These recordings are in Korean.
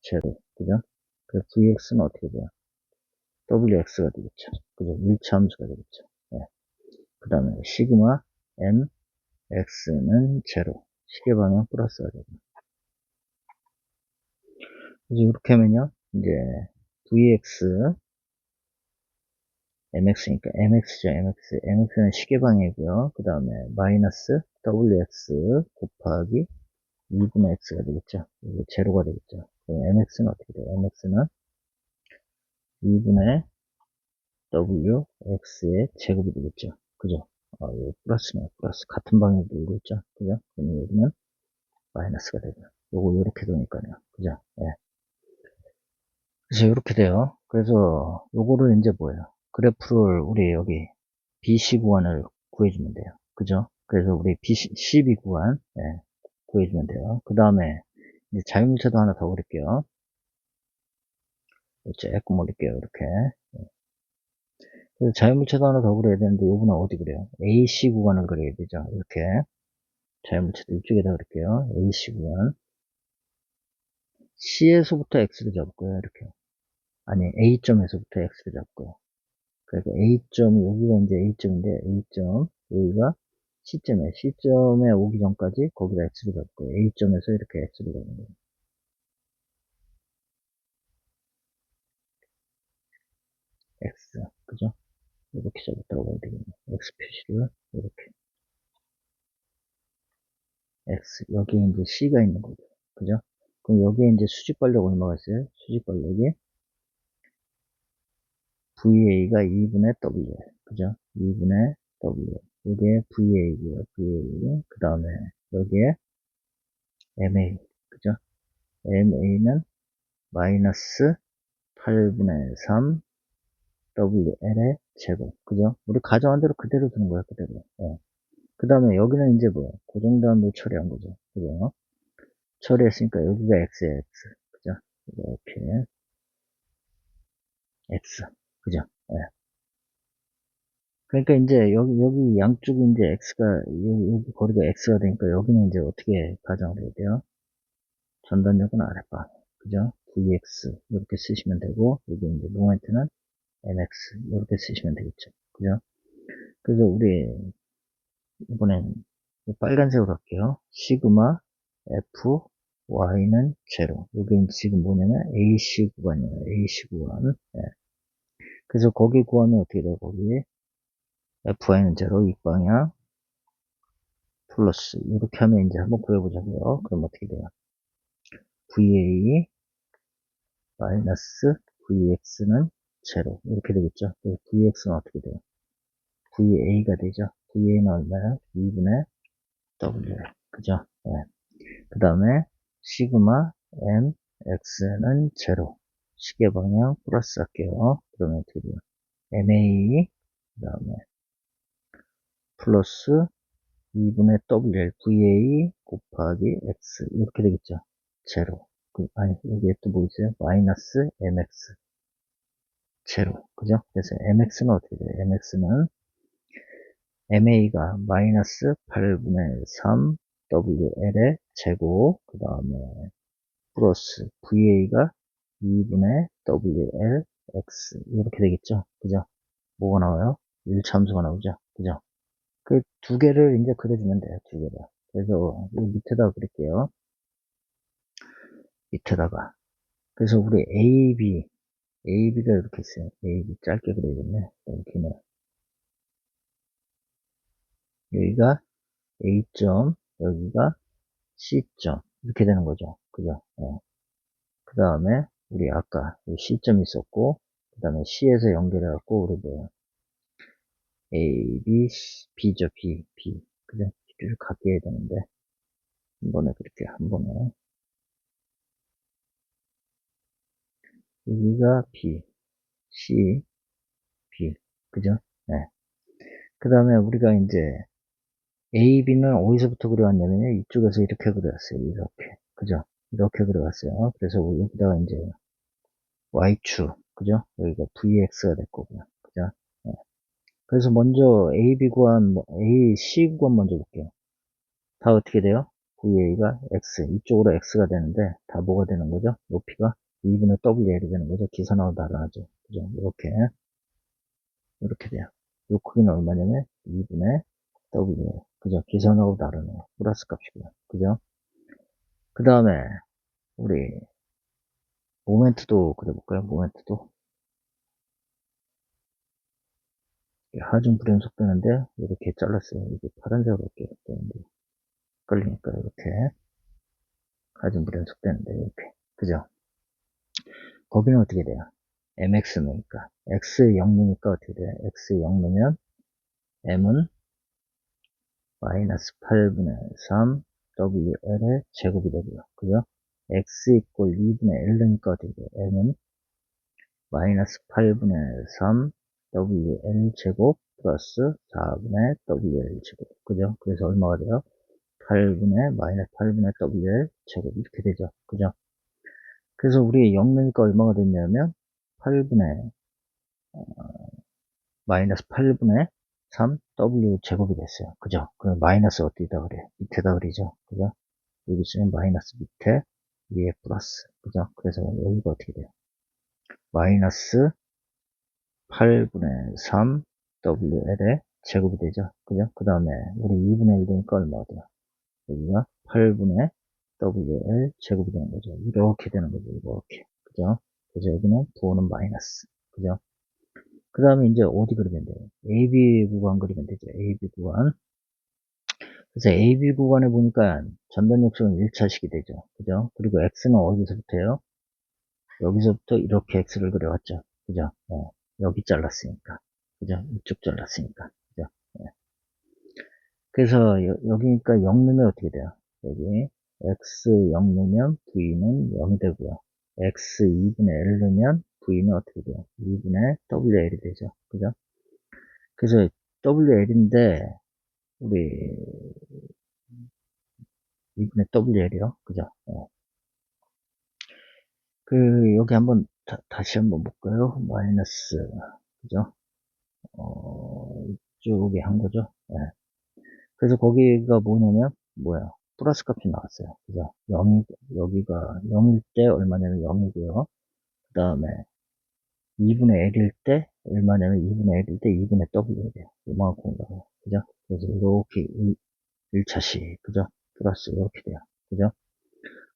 제로. 그죠? 그 vx는 어떻게 돼요? wx가 되겠죠. 그죠? 일차함수가 되겠죠. 네. 그 다음에 시그마 m x는 제로. 시계 방향 플러스가 되고. 그래서 이렇게 하면요. 이제 vx mx니까 mx죠. mx는 시계 방향이고요. 그 다음에 마이너스 wx 곱하기 2분의 x가 되겠죠. 이게 제로가 되겠죠. 그럼 mx는 어떻게 돼요? mx는 2분의 wx의 제곱이 되겠죠. 그죠? 이거 플러스네요. 플러스. 같은 방향에 돌고 있죠. 그죠? 그럼 여기는 마이너스가 되고. 요거 요렇게 되니까요. 그죠? 예. 그래서 이렇게 돼요. 그래서 요거를 이제 뭐예요? 그래프를 우리 여기 BC 구간을 구해주면 돼요. 그죠? 그래서 우리 CB 구간 예, 구해주면 돼요. 그 다음에 이제 자유물체도 하나 더 그릴게요. 조금 올릴게요. 이렇게. 그래서 자유물체도 하나 더 그려야 되는데 요거는 어디 그래요? AC 구간을 그려야 되죠. 이렇게. 자유물체도 이쪽에다 그릴게요. AC 구간. C에서부터 X를 잡고요. 이렇게. 아니, A점에서부터 X를 잡고요. 그러니까 A점이, 여기가 이제 A점인데, A점, 여기가 C점이에요. C점에 오기 전까지 거기다 X를 잡고요. A점에서 이렇게 X를 잡는 거예요. X. 그죠? 이렇게 잡았다고 봐야 되겠네요. X 표시를, 이렇게. X. 여기에 이제 C가 있는 거죠. 그죠? 그럼 여기에 이제 수직 반력 얼마가 있어요? 수직 반력이 VA가 2분의 W. 그죠? 2분의 W. 이게 VA고요. VA. 그 다음에 여기에 MA. 그죠? MA는 마이너스 8분의 3 WL의 제곱. 그죠? 우리 가정한 대로 그대로 두는 거야, 그대로. 그 다음에 여기는 이제 뭐야? 고정단도 처리한 거죠. 그죠? 처리했으니까 여기가 X에 X. 그죠? 이렇게. X. 그죠? 예. 그러니까 이제 여기 양쪽이 이제 X가, 여기 거리가 X가 되니까 여기는 이제 어떻게 가정을 해야 돼요? 전단력은 아랫방. 그죠? VX. 이렇게 쓰시면 되고, 여기 이제 모멘트는 MX. 이렇게 쓰시면 되겠죠. 그죠? 그래서 우리, 이번엔 빨간색으로 할게요. 시그마 F, Y는 제로. 여기 지금 뭐냐면 AC 구간이에요. AC 구간. 예. 그래서 거기 구하면 어떻게 돼요? 거기 FY는 제로, 윗방향. 플러스 이렇게 하면 이제 한번 구해보자고요. 그럼 어떻게 돼요? VA 마이너스 VX는 제로 이렇게 되겠죠. VX는 어떻게 돼요? VA가 되죠. VA는 얼마야? 2분의 W 그죠? 네. 그 다음에 시그마 M X는 제로 시계 방향 플러스 할게요. 그러면 어떻게 돼요? MA 그 다음에 플러스 2분의 WL VA 곱하기 X 이렇게 되겠죠. 제로. 아니, 여기에 또 뭐 있어요? 마이너스 MX. 제로. 그죠? 그래서 MX는 어떻게 돼요? MX는 MA가 마이너스 8분의 3 WL의 제곱. 그 다음에 플러스 VA가 2분의 WL X. 이렇게 되겠죠? 그죠? 뭐가 나와요? 1차함수가 나오죠? 그죠? 그 두 개를 이제 그려주면 돼요. 두 개를. 그래서 이 밑에다가 그릴게요. 밑에다가. 그래서 우리 AB가 이렇게 있어요. AB 짧게 그려야겠네. 여기는 여기가 A점, 여기가 C점 이렇게 되는 거죠. 그죠? 그 다음에 우리 아까 C점이 있었고 그 다음에 C에서 연결해갖고 우리 뭐야 A, B, C, B죠. B. 그죠? 줄 같게 해야 되는데 한 번에 그렇게 한 번에 여기가 B, C, B. 그죠? 네. 그 다음에 우리가 이제 A, B는 어디서부터 그려왔냐면요. 이쪽에서 이렇게 그려왔어요. 이렇게. 그죠? 이렇게 그려왔어요. 그래서 여기다가 이제 Y축. 그죠? 여기가 VX가 될 거고요. 그죠? 네. 그래서 먼저 A, B 구한, A, C 구한 먼저 볼게요. 다 어떻게 돼요? VA가 X, 이쪽으로 X가 되는데, 다 뭐가 되는 거죠? 높이가 2분의 WL이 되는 거죠. 기산하고 나눠죠. 그죠? 이렇게 돼요. 요 크기는 얼마냐면, 2분의 WL. 그죠? 기산하고 나누네요. 플러스 값이고요. 그죠? 그 다음에, 우리, 모멘트도 그려볼까요? 모멘트도. 하중 불연속 되는데, 이렇게 잘랐어요. 이게 파란색으로 이렇게 되는데, 걸리니까 이렇게. 하중 불연속 되는데, 이렇게. 그죠? 거기는 어떻게 돼요? mx니까. x 0이니까 어떻게 돼요? x 0 넣으면, m은 마이너스 8분의 3 WL의 제곱이 되고요. 그죠? x 이꼴 2분의 L니까 어떻게 돼요? m은 마이너스 8분의 3 WL 제곱 플러스 4분의 WL 제곱. 그죠? 그래서 얼마가 돼요? 8분의 마이너스 8분의 WL 제곱 이렇게 되죠. 그죠? 그래서 우리 0 넣으니까 얼마가 됐냐면 8분의 마이너스 8분의 3 W 제곱이 됐어요. 그죠? 그럼 마이너스 어디다 그래? 밑에다 그리죠. 그죠? 여기 쓰면 마이너스 밑에 위에 플러스. 그죠? 그래서 여기가 어떻게 돼요? 마이너스 8분의 3 WL의 제곱이 되죠. 그죠? 그 다음에 우리 2분의 1 되니까 얼마가 돼요? 여기가 8분의 WL 제곱이 되는 거죠. 이렇게 되는 거죠. 이렇게. 그죠? 그래서 여기는 부호는 마이너스. 그죠? 그 다음에 이제 어디 그리면 돼요? AB 구간 그리면 되죠. AB 구간. 그래서 AB 구간에 보니까 전단 역수는 1차식이 되죠. 그죠? 그리고 X는 어디서부터요? 여기서부터 이렇게 X를 그려왔죠. 그죠? 여기 잘랐으니까. 그죠? 이쪽 잘랐으니까. 그죠? 네. 그래서 여기니까 0 넣으면 어떻게 돼요? 여기 X 0 넣으면 V는 0이 되고요. X 2분의 L 넣으면 V는 어떻게 돼요? 2분의 WL이 되죠. 그죠? 그래서 WL인데 우리 2분의 WL이요. 그죠? 여기 한번, 다시 한번 볼까요? 마이너스, 그죠? 이쪽에 한 거죠? 예. 그래서 거기가 뭐냐면, 뭐야? 플러스 값이 나왔어요. 그죠? 0이, 여기가 0일 때 얼마냐면 0이고요. 그 다음에 2분의 L일 때 얼마냐면 2분의 L일 때 2분의 W가 돼요. 이만큼 온다고요. 그죠? 그래서 이렇게 1차식, 그죠? 플러스 이렇게 돼요. 그죠?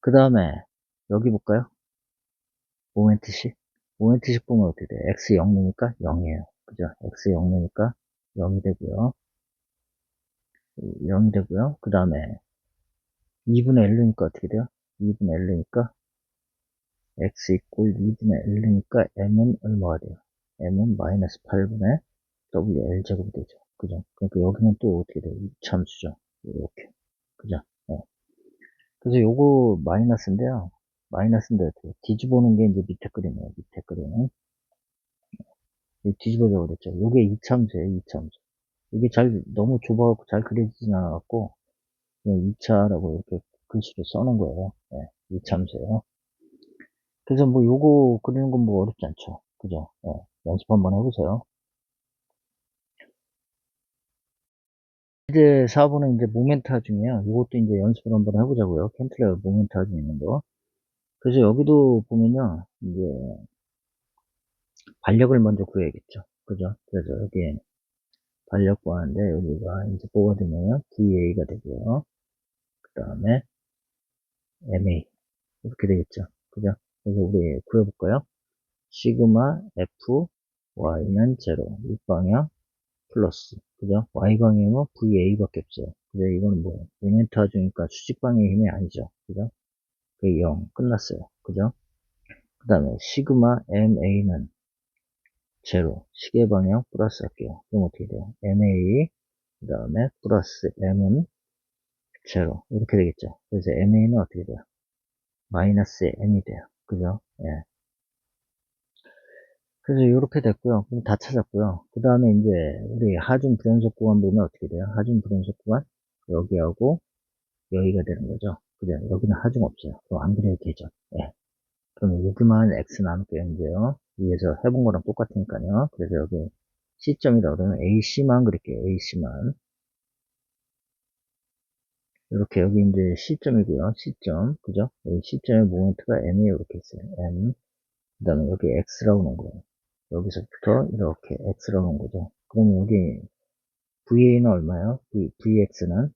그 다음에 여기 볼까요? 모멘트식. 모멘트식 보면 어떻게 돼요? x 0이니까 0이에요. 그죠? x 0이니까 0이 되고요. 0이 되고요. 그 다음에 2분의 L니까 어떻게 돼요? 2분의 L니까 x 이꼴 2분의 L니까 m은 얼마가 돼요? m은 마이너스 8분의 WL 제곱이 되죠. 그죠? 그러니까 여기는 또 어떻게 돼요? 이참수죠. 이렇게. 그죠? 그래서 요거 마이너스인데요. 마이너스인데 어떻게 뒤집어놓은 게 이제 밑에 그림이에요. 밑에 그림은. 뒤집어져 버렸죠. 요게 이참수예요. 이참수. 이게 너무 좁아갖고 잘 그려지진 않아갖고, 그냥 2차라고 이렇게 글씨로 써놓은 거예요. 네, 2참수예요. 그래서 뭐 요거 그리는 건 뭐 어렵지 않죠. 그죠? 네, 연습 한번 해보세요. 이제 4번은 이제 모멘트 하중이에요. 이것도 이제 연습을 한번 해보자고요. 캔틀러 모멘트 하중 있는 거. 그래서 여기도 보면요. 이제 반력을 먼저 구해야겠죠. 그죠? 그래서 여기 반력 구하는데 여기가 이제 뭐가 되냐면 VA가 되고요. 그 다음에 MA. 이렇게 되겠죠. 그죠? 그래서 우리 구해볼까요? 시그마 F Y는 제로. 이방향 플러스. 그죠? Y방향은 VA밖에 없어요. 그죠? 이거는 뭐예요? 모멘트 하중이니까 수직방향의 힘이 아니죠. 그죠? 그 0. 끝났어요. 그죠? 그 다음에 시그마 MA는 제로. 시계방향 플러스 할게요. 그럼 어떻게 돼요? MA 그 다음에 플러스 M은 제로. 이렇게 되겠죠. 그래서 MA는 어떻게 돼요? 마이너스 M이 돼요. 그죠? 예. 그래서 이렇게 됐고요. 그럼 다 찾았고요. 그 다음에 이제 우리 하중 불연속 구간 보면 어떻게 돼요? 하중 불연속 구간 여기하고 여기가 되는 거죠. 그죠? 여기는 하중 없어요. 그럼 안 그려도 되죠. 예. 그럼 여기만 x 나눌게요. 이제요. 위에서 해본 거랑 똑같으니까요. 그래서 여기 C점이라고 그러면 AC만 그릴게요. AC만. 이렇게 여기 이제 C점이고요. C점. 그죠? 여기 C점의 모멘트가 M이 이렇게 있어요. M. 그 다음에 여기 X라고 놓은 거예요. 여기서부터 이렇게 X라고 놓은 거죠. 그럼 여기 VA는 얼마예요? VX는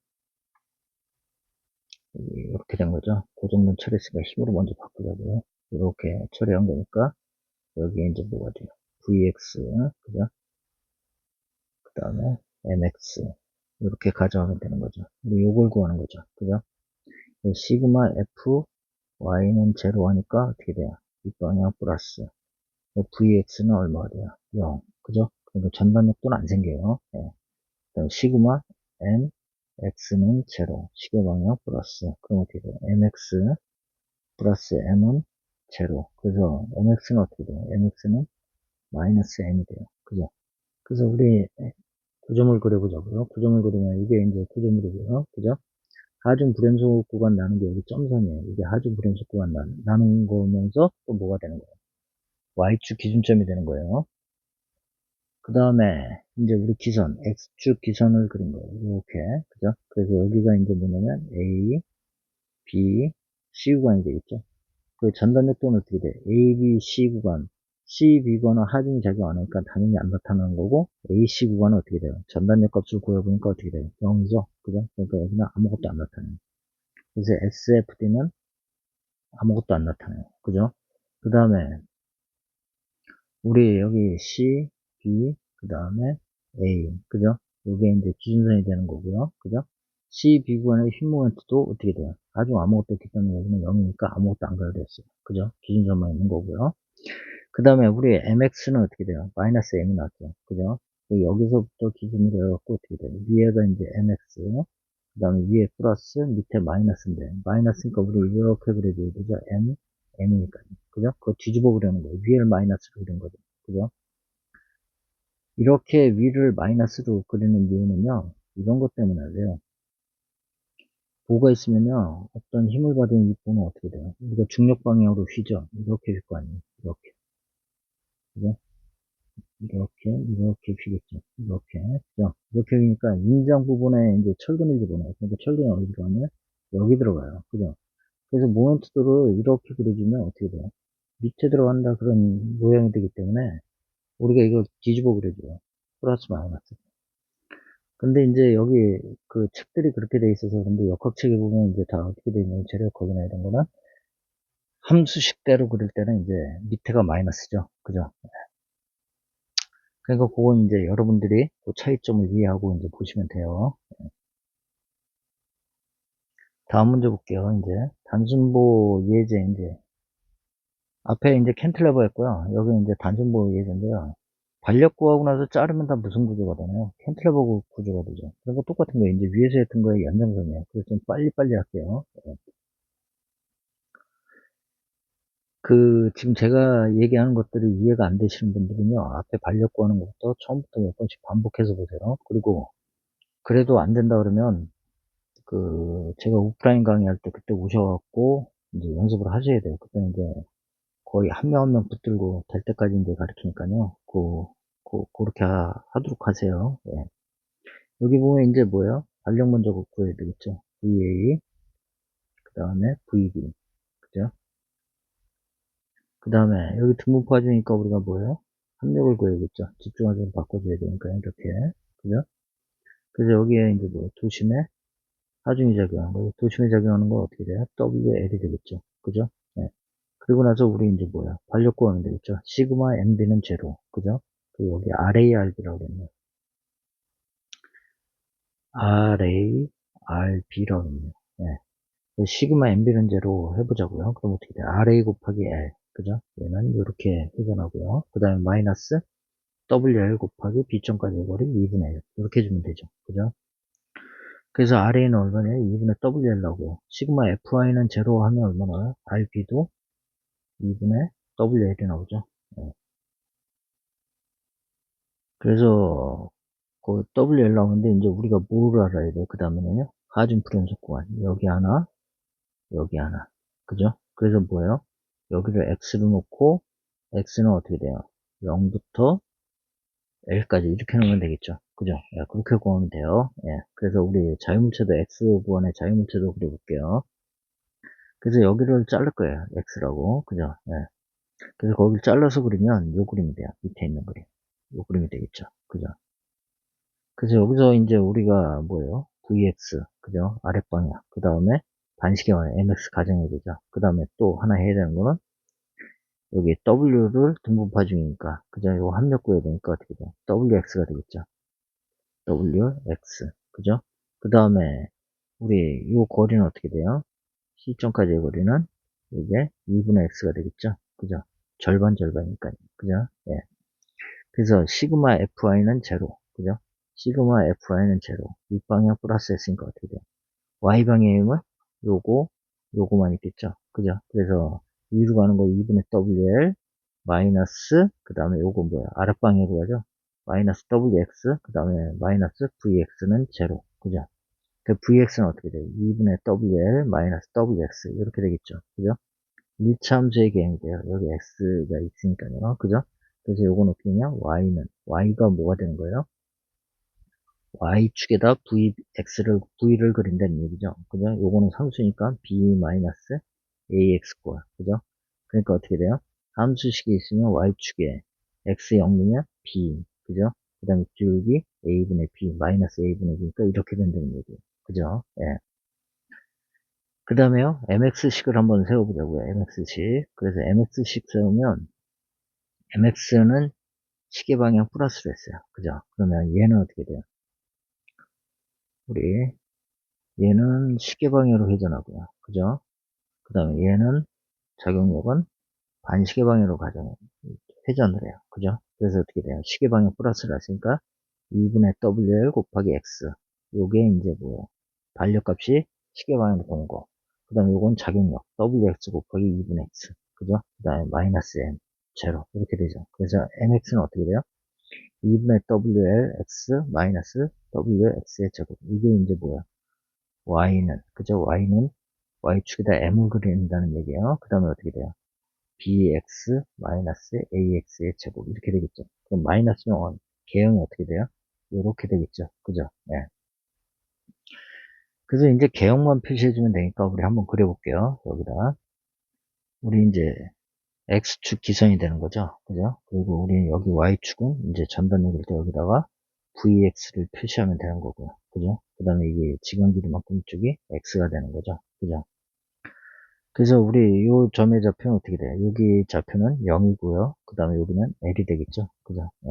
이렇게 된 거죠. 고정된 처리수가 힘으로 먼저 바꾸자고요. 이렇게 처리한 거니까 여기에 이제 뭐가 돼요? VX. 그죠? 그 다음에 MX. 이렇게 가져가면 되는 거죠. 우리 요걸 구하는 거죠. 그죠? 시그마 F Y는 제로 하니까 어떻게 돼요? 이 방향 플러스 VX는 얼마가 돼요? 0. 그죠? 그러니까 전반역도는 안 생겨요. 예. 그다음 시그마 M X는 제로. 시계 방향 플러스. 그럼 어떻게 돼요? MX 플러스 M은 제로. 그래서 MX는 어떻게 돼요? MX는 마이너스 M이 돼요. 그죠? 그래서 우리 구점을 그려보자고요. 구점을 그리면 이게 이제 구점이고요. 그죠? 하중 불연속 구간 나는 게 여기 점선이에요. 이게 하중 불연속 구간 나는 거면서 또 뭐가 되는 거예요? Y축 기준점이 되는 거예요. 그 다음에 이제 우리 기선, X축 기선을 그린 거예요. 이렇게. 그죠? 그래서 여기가 이제 뭐냐면 A, B, C 구간이 되겠죠. 그 전단역도는 어떻게 돼? A, B, C 구간. C, B 구간은 하중이 작용 안 하니까 당연히 안 나타나는 거고, A, C 구간은 어떻게 돼요? 전단역 값을 구해보니까 어떻게 돼요? 0이죠? 그죠? 그러니까 여기는 아무것도 안 나타나요. 그래서 SFD는 아무것도 안 나타나요. 그죠? 그 다음에 우리 여기 C, B, 그 다음에 A, 그죠? 이게 이제 기준선이 되는 거고요. 그죠? C, B 구간의 흰 모멘트도 어떻게 돼요? 아주 아무것도 없기 때문에 여기는 0이니까 아무것도 안 걸려있어요. 그죠? 기준선만 있는 거고요. 그 다음에 우리 MX는 어떻게 돼요? 마이너스 M이 나왔죠. 그죠? 여기서부터 기준으로 해갖고 어떻게 돼요? 위에가 이제 MX, 그 다음에 위에 플러스, 밑에 마이너스인데, 마이너스니까 우리 이렇게 그려줘야 되죠? M이니까요. 그죠? 그거 뒤집어 그리는 거예요. 위를 마이너스로 그린 거죠. 그죠? 이렇게 위를 마이너스로 그리는 이유는요, 이런 것 때문에 그래요. 보가 있으면요, 어떤 힘을 받은 이 보는 어떻게 돼요? 우리가 중력 방향으로 휘죠? 이렇게 휠 거 아니에요? 이렇게. 그죠? 이렇게 휘겠죠? 이렇게. 그죠? 이렇게 휘니까 인장 부분에 이제 철근을 집어넣어요. 그러니까 철근이 어디로 가면 여기 들어가요. 그죠? 그래서 모멘트도를 이렇게 그려주면 어떻게 돼요? 밑에 들어간다 그런 모양이 되기 때문에 우리가 이걸 뒤집어 그려줘요. 플러스 마이너스. 근데 이제 여기 그 책들이 그렇게 돼 있어서 근데 역학책에 보면 이제 다 어떻게 돼 있냐면 재료역학이나 이런 거는 함수식대로 그릴 때는 이제 밑에가 마이너스죠. 그죠? 그러니까 그건 이제 여러분들이 그 차이점을 이해하고 이제 보시면 돼요. 다음 문제 볼게요. 이제 단순보 예제 이제 앞에 이제 캔틀레버 했고요. 여기 이제 단순보 예제인데요. 반력 구하고 나서 자르면 다 무슨 구조가 되나요? 캔틀레버 구조가 되죠. 그러니까 똑같은 거예요. 이제 위에서 했던 거의 연장선이에요. 그래서 좀 빨리빨리 할게요. 지금 제가 얘기하는 것들이 이해가 안 되시는 분들은요, 앞에 반력 구하는 것부터 처음부터 몇 번씩 반복해서 보세요. 그리고, 그래도 안 된다 그러면, 제가 오프라인 강의할 때 그때 오셔갖고, 이제 연습을 하셔야 돼요. 그때 이제 거의 한 명 한 명 붙들고 될 때까지 이제 가르치니까요. 그렇게 하도록 하세요. 예. 여기 보면 이제 뭐예요? 반력 먼저 구해야 되겠죠. VA, 그 다음에 VB. 그죠? 그 다음에 여기 등분 파지니까 우리가 뭐예요? 합력을 구해야겠죠. 집중하게 바꿔줘야 되니까 이렇게. 그죠? 그래서 여기에 이제 뭐 도심에 하중이 작용하는 거, 도심에 작용하는 거 어떻게 돼요? WL이 되겠죠. 그죠? 네. 그리고 나서 우리 이제 뭐야? 반력 구하면 되겠죠. 시그마 MB는 제로. 그죠? 그리고 여기 RARB라고 그랬네요. RARB라고 그랬네요. 네. 시그마 MB는 제로 해보자고요. 그럼 어떻게 돼요? RA 곱하기 L. 그죠? 얘는 이렇게 회전하고요. 그 다음에 마이너스 WL 곱하기 B점까지 해버리 2분의 1. 이렇게 해주면 되죠. 그죠? 그래서 RA는 얼마냐? 2분의 WL 나오고요. 시그마 FI는 제로 하면 얼마나? RB도 2분의 WL이 나오죠. 네. 그래서 그 WL 나오는데 이제 우리가 뭘 알아야 돼요? 그 다음에는요. 하중 불연속 구간. 여기 하나, 여기 하나. 그죠? 그래서 뭐예요? 여기를 X로 놓고 X는 어떻게 돼요? 0부터 L까지 이렇게 놓으면 되겠죠. 그죠? 예, 그렇게 구하면 돼요. 예, 그래서 우리 자유물체도 X 구원의 자유물체도 그려볼게요. 그래서 여기를 자를 거예요. X라고. 그죠? 예. 그래서 거기를 잘라서 그리면 요 그림이 돼요. 밑에 있는 그림. 요 그림이 되겠죠. 그죠? 그래서 여기서 이제 우리가 뭐예요? VX. 그죠? 아랫방향. 그 다음에 반시계 방향 MX 가정해야 되죠. 그 다음에 또 하나 해야 되는 거는 여기 W를 등분파 중이니까. 그죠? 이거 합력 구해야 되니까 어떻게 돼요? WX가 되겠죠. WX. 그죠? 그 다음에 우리 요 거리는 어떻게 돼요? C점까지의 거리는 이게 2분의 X가 되겠죠? 그죠? 절반 절반이니까요. 그죠? 예. 그래서 시그마 FI는 제로. 그죠? 시그마 FI는 제로. 윗방향 플러스 했으니까 어떻게 돼요? Y방향은 요거, 요거만 있겠죠? 그죠? 그래서 위로 가는 거 2분의 WL 마이너스, 그 다음에 요거 뭐야? 아랫방향으로 가죠? 마이너스 WX, 그 다음에 마이너스 VX는 제로. 그죠? 그 VX는 어떻게 돼요? 2분의 WL 마이너스 WX. 이렇게 되겠죠? 그죠? 1차함수의 개형이 돼요. 여기 X가 있으니까요. 그죠? 그래서 요거 높이면 Y가 뭐가 되는 거예요? Y축에다 V를 그린다는 얘기죠. 그죠? 요거는 함수니까 B-AX 꼴. 그죠? 그러니까 어떻게 돼요? 함수식이 있으면 Y축에 X 0이면 B. 그죠? 그 다음에 줄기 A분의 B, 마이너스 A분의 B니까 이렇게 된다는 얘기예요. 그죠? 예. 그 다음에요, MX식을 한번 세워보자고요. MX식. 그래서 MX식 세우면, MX는 시계방향 플러스로 했어요. 그죠? 그러면 얘는 어떻게 돼요? 우리, 얘는 시계방향으로 회전하고요. 그죠? 그 다음에 얘는 작용력은 반시계방향으로 회전을 해요. 그죠? 그래서 어떻게 돼요? 시계방향 플러스를 했으니까 2분의 WL 곱하기 X. 요게 이제 뭐예요? 반력값이 시계방향으로 본 거. 그 다음에 요건 작용력. WX 곱하기 2분의 X. 그죠? 그 다음에 마이너스 M. 제로. 이렇게 되죠. 그래서 MX는 어떻게 돼요? 2분의 WLX 마이너스 WX의 제곱. 이게 이제 뭐야? Y는, 그죠? Y는 Y축에다 M을 그린다는 얘기예요. 그 다음에 어떻게 돼요? BX 마이너스 AX의 제곱. 이렇게 되겠죠. 그럼 마이너스는 원. 개형이 어떻게 돼요? 이렇게 되겠죠. 그죠? 예. 그래서 이제 개형만 표시해주면 되니까 우리 한번 그려볼게요. 여기다. 우리 이제 X축 기선이 되는 거죠. 그죠? 그리고 우리 여기 Y축은 이제 전단역일 때 여기다가 VX를 표시하면 되는 거고요. 그죠? 그 다음에 이게 지간길이만큼 쪽이 X가 되는 거죠. 그죠? 그래서 우리 요 점의 좌표는 어떻게 돼요? 여기 좌표는 0이고요. 그 다음에 여기는 L이 되겠죠. 그죠? 예.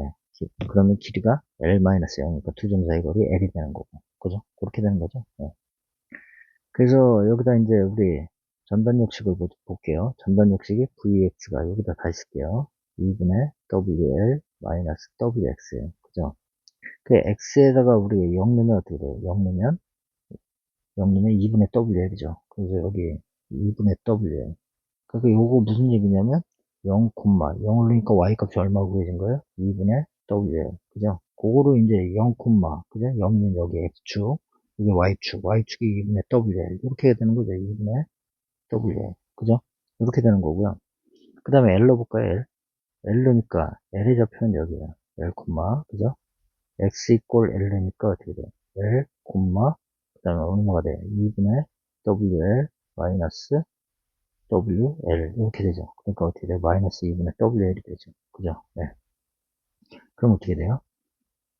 그러면 길이가 L-0이니까 두 점 사이 거리 L이 되는 거고. 그죠? 그렇게 되는 거죠. 예. 그래서 여기다 이제 우리 전단역식을 볼게요. 전단역식이 VX가 여기다 다시 쓸게요. 2분의 WL 마이너스 WX. 그죠? 그 X에다가 우리 0 넣으면 어떻게 돼요? 0 넣으면 2분의 WL이죠. 그래서 여기 2분의 WL. 그러니까 요거 무슨 얘기냐면 0, 0을 넣으니까 Y 값이 얼마 구해진 거예요? 2분의 WL. 그죠? 그거로 이제 0, 그죠? 0은 여기 X축, 이게 Y축이 2분의 WL. 이렇게 해야 되는 거죠. 2분의 WL. 그죠? 이렇게 되는 거고요. 그 다음에 L 넣어볼까요? L니까 L의 좌표는 여기에요. L, 그죠? X 이꼴 L니까 어떻게 돼요? L, 그 다음에 얼마가 돼요? 2분의 WL 마이너스 WL 이렇게 되죠. 그러니까 어떻게 돼요? 마이너스 2분의 WL이 되죠. 그죠? 네. 그럼 어떻게 돼요?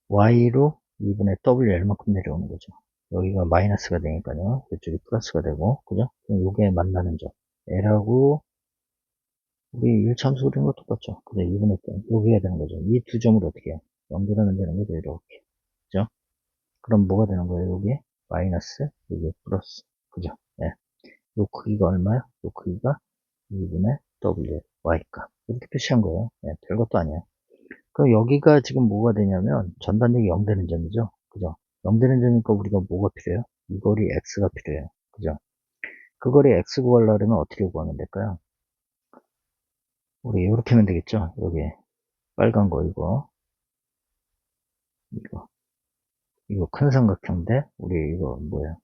Y로 2분의 WL만큼 내려오는 거죠. 여기가 마이너스가 되니까요. 이쪽이 플러스가 되고, 그죠? 그럼 요게 만나는 점. L하고 우리 1참수 그린 거 똑같죠? 그죠? 2분의 점. 요게 해야 되는 거죠. 이 두 점을 어떻게 해요? 연결하면 되는 거죠. 이렇게. 그죠? 그럼 뭐가 되는 거예요? 여기 마이너스, 여기 플러스. 그죠? 네. 요 크기가 얼마요? 요 크기가 2분의 W, Y값. 이렇게 표시한 거예요. 네, 별것도 아니에요. 그럼 여기가 지금 뭐가 되냐면 전단력이 0 되는 점이죠. 그죠? 0 되는 점이니까 우리가 뭐가 필요해요? 이 거리 X가 필요해요. 그죠? 그 거리 X 구하려면 어떻게 구하면 될까요? 우리 이렇게 하면 되겠죠? 여기 빨간 거 이거 이거 큰 삼각형인데 우리 이거 뭐야?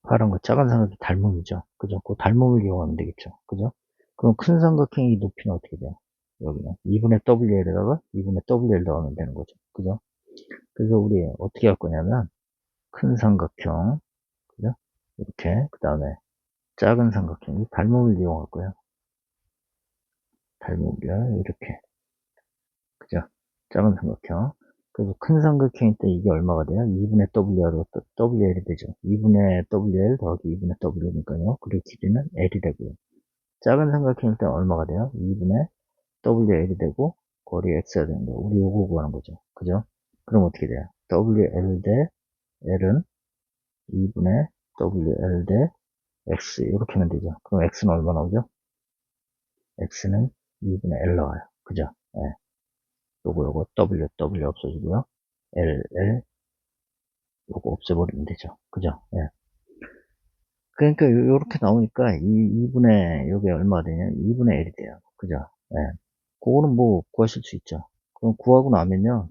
파란 거 작은 삼각형 닮음이죠. 그죠? 그 닮음을 이용하면 되겠죠. 그죠? 그럼 큰 삼각형의 높이는 어떻게 돼요? 여기는 2분의 WL에다가 2분의 WL 넣으면 되는 거죠. 그죠? 그래서 우리 어떻게 할 거냐면 큰 삼각형, 그죠? 이렇게 그 다음에 작은 삼각형, 이 닮음을 이용할 거예요. 닮음을 이렇게, 그죠? 작은 삼각형. 그래서 큰 삼각형일 때 이게 얼마가 돼요? 2분의 WL이 되죠. 2분의 WL 더하기 2분의 W니까요. 그리고 길이는 L이 되고요. 작은 삼각형일 때 얼마가 돼요? 2분의 WL이 되고 거리 X가 되는 거예요. 우리 요거 구하는 거죠. 그죠? 그럼 어떻게 돼요? WL 대 L은 2분의 WL 대 X 이렇게 하면 되죠. 그럼 X는 얼마 나오죠? X는 2분의 L 나와요. 그죠? 예. 요거 W 없어지고요. L 요거 없애버리면 되죠. 그죠? 예. 그러니까 요렇게 나오니까 이 2분의 요게 얼마 되냐? 2분의 L이 돼요. 그죠? 예. 그거는 뭐 구하실 수 있죠. 그럼 구하고 나면요.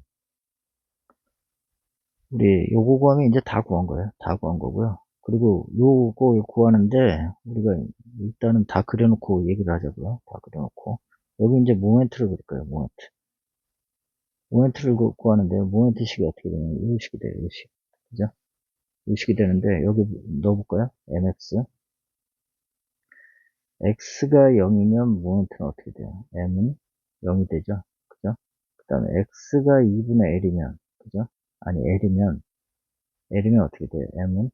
우리 요거 구하면 이제 다 구한 거예요. 다 구한 거고요. 그리고 요거 구하는데 우리가 일단은 다 그려놓고 얘기를 하자고요. 다 그려놓고 여기 이제 모멘트를 그릴 거예요. 모멘트를 구하는데요. 모멘트식이 어떻게 되냐면 이 식이 돼요. 이 식. 그죠? 이 식이 되는데 여기 넣어볼까요? mx x가 0이면 모멘트는 어떻게 돼요? m은 0이 되죠. 그죠? 그 다음에 x가 2분의 l이면 그죠? 아니 l이면 어떻게 돼요? m은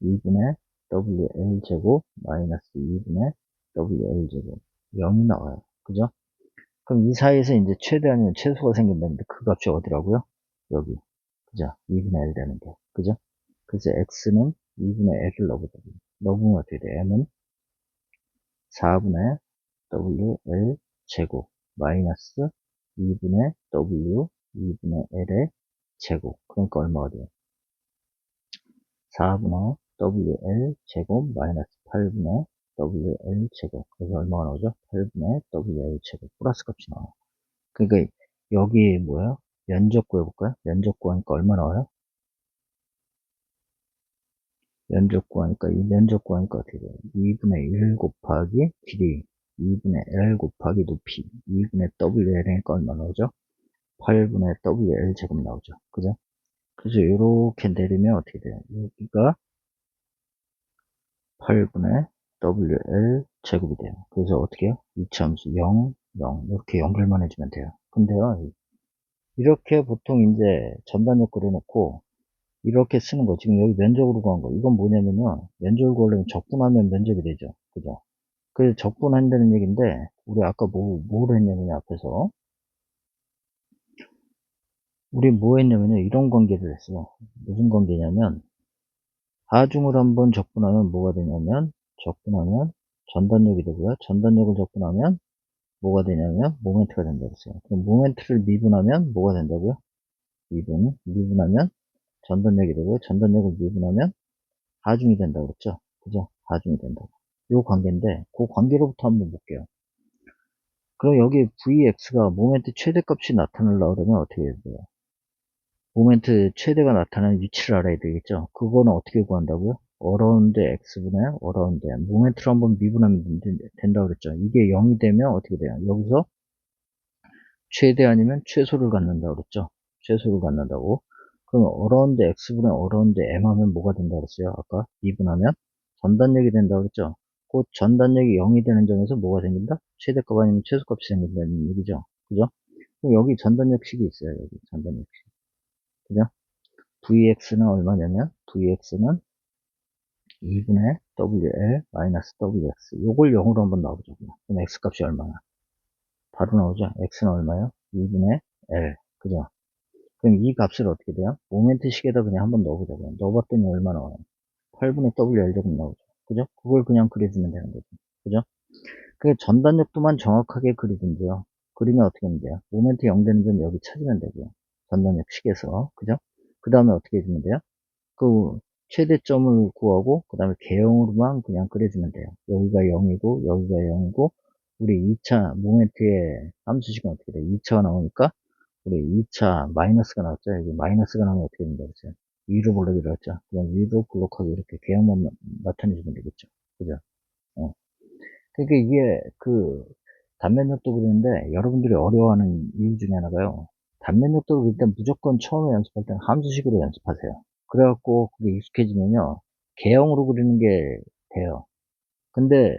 2분의 WL 제곱 마이너스 2분의 WL 제곱 0이 나와요. 그죠? 그럼 이 사이에서 이제 최대 아니면 최소가 생긴다는데 그 값이 어디라고요? 여기. 그죠? 2분의 L 되는 게. 그죠? 그래서 X는 2분의 L을 넣어보자고요. 넣으면 어떻게 돼? M은 4분의 WL 제곱 마이너스 2분의 W 2분의 L의 제곱. 그러니까 얼마가 돼요? 4분의 WL 제곱 마이너스 8분의 WL 제곱. 그래서 얼마가 나오죠? 8분의 WL 제곱. 플러스 값이 나와요. 그러니까 여기 뭐예요? 면적 구해볼까요? 면적 구하니까 얼마 나와요? 면적 구하니까 이 면적 구하니까 어떻게 돼요? 2분의 1 곱하기 길이 2분의 L 곱하기 높이 2분의 WL이니까 얼마 나오죠? 8분의 WL 제곱 나오죠. 그죠? 그래서 이렇게 내리면 어떻게 돼요? 여기가 8분의 WL 제곱이 돼요. 그래서 어떻게 해요? 이차함수 0, 0 이렇게 연결만 해주면 돼요. 근데요, 이렇게 보통 이제 전단역 그려놓고 이렇게 쓰는 거 지금 여기 면적으로 구한 거 이건 뭐냐면요, 면적을 구하려면 적분하면 면적이 되죠. 그죠? 그래서 적분한다는 얘기인데 우리 아까 뭘 했냐면요, 앞에서 우리 뭐 했냐면요, 이런 관계를 했어요. 무슨 관계냐면 하중을 한번 적분하면 뭐가 되냐면 적분하면 전단력이 되고요. 전단력을 적분하면 뭐가 되냐면 모멘트가 된다고 했어요. 그럼 모멘트를 미분하면 뭐가 된다고요? 미분하면 전단력이 되고요. 전단력을 미분하면 하중이 된다고 그랬죠. 그죠? 하중이 된다고. 요 관계인데 그 관계로부터 한번 볼게요. 그럼 여기 Vx가 모멘트 최대값이 나타나려고 그러면 어떻게 해야 돼요? 모멘트 최대가 나타나는 위치를 알아야 되겠죠. 그거는 어떻게 구한다고요? 어라운드 x분의 어라운드 m. 모멘트를 한번 미분하면 된다고 그랬죠. 이게 0이 되면 어떻게 돼요? 여기서 최대 아니면 최소를 갖는다고 그랬죠. 최소를 갖는다고. 그럼 어라운드 x분의 어라운드 m 하면 뭐가 된다고 그랬어요? 아까 미분하면 전단력이 된다고 그랬죠. 그 전단력이 0이 되는 점에서 뭐가 생긴다? 최대값 아니면 최소값이 생긴다는 얘기죠. 그죠? 그럼 여기 전단력식이 있어요. 여기 전단력식. 그죠? Vx는 얼마냐면 Vx는 2분의 WL 마이너스 WX 요걸 0으로 한번 넣어보죠. 그럼 X값이 얼마나? 바로 나오죠. X는 얼마요? 2분의 L. 그죠? 그럼 이 값을 어떻게 돼요? 모멘트 식에다 그냥 한번 넣어보자고요. 넣어봤더니 얼마 나와요? 8분의 WL 제곱 나오죠. 그죠? 그걸 그냥 그려주면 되는 거죠. 그죠? 그 전단력도만 정확하게 그리든지요. 그리면 어떻게 하면 돼요? 모멘트 0 되는 점 여기 찾으면 되고요. 전단력 식에서. 그죠? 그 다음에 어떻게 해주면 돼요? 그 최대점을 구하고 그 다음에 개형으로만 그냥 그려주면 돼요. 여기가 0이고 여기가 0이고 우리 2차 모멘트의 함수식은 어떻게 돼요? 2차가 나오니까 우리 2차 마이너스가 나왔죠. 여기 마이너스가 나오면 어떻게 된다고 했어요? 위로 블록이라고 했죠. 그냥 위로 블록하고 이렇게 개형만 나타내주면 되겠죠. 그죠? 어. 그러니까 이게 그 단면역도 그리는데 여러분들이 어려워하는 이유 중에 하나가요. 단면역도 그릴 때 무조건 처음에 연습할 때는 함수식으로 연습하세요. 그래갖고 그게 익숙해지면요. 개형으로 그리는 게 돼요. 근데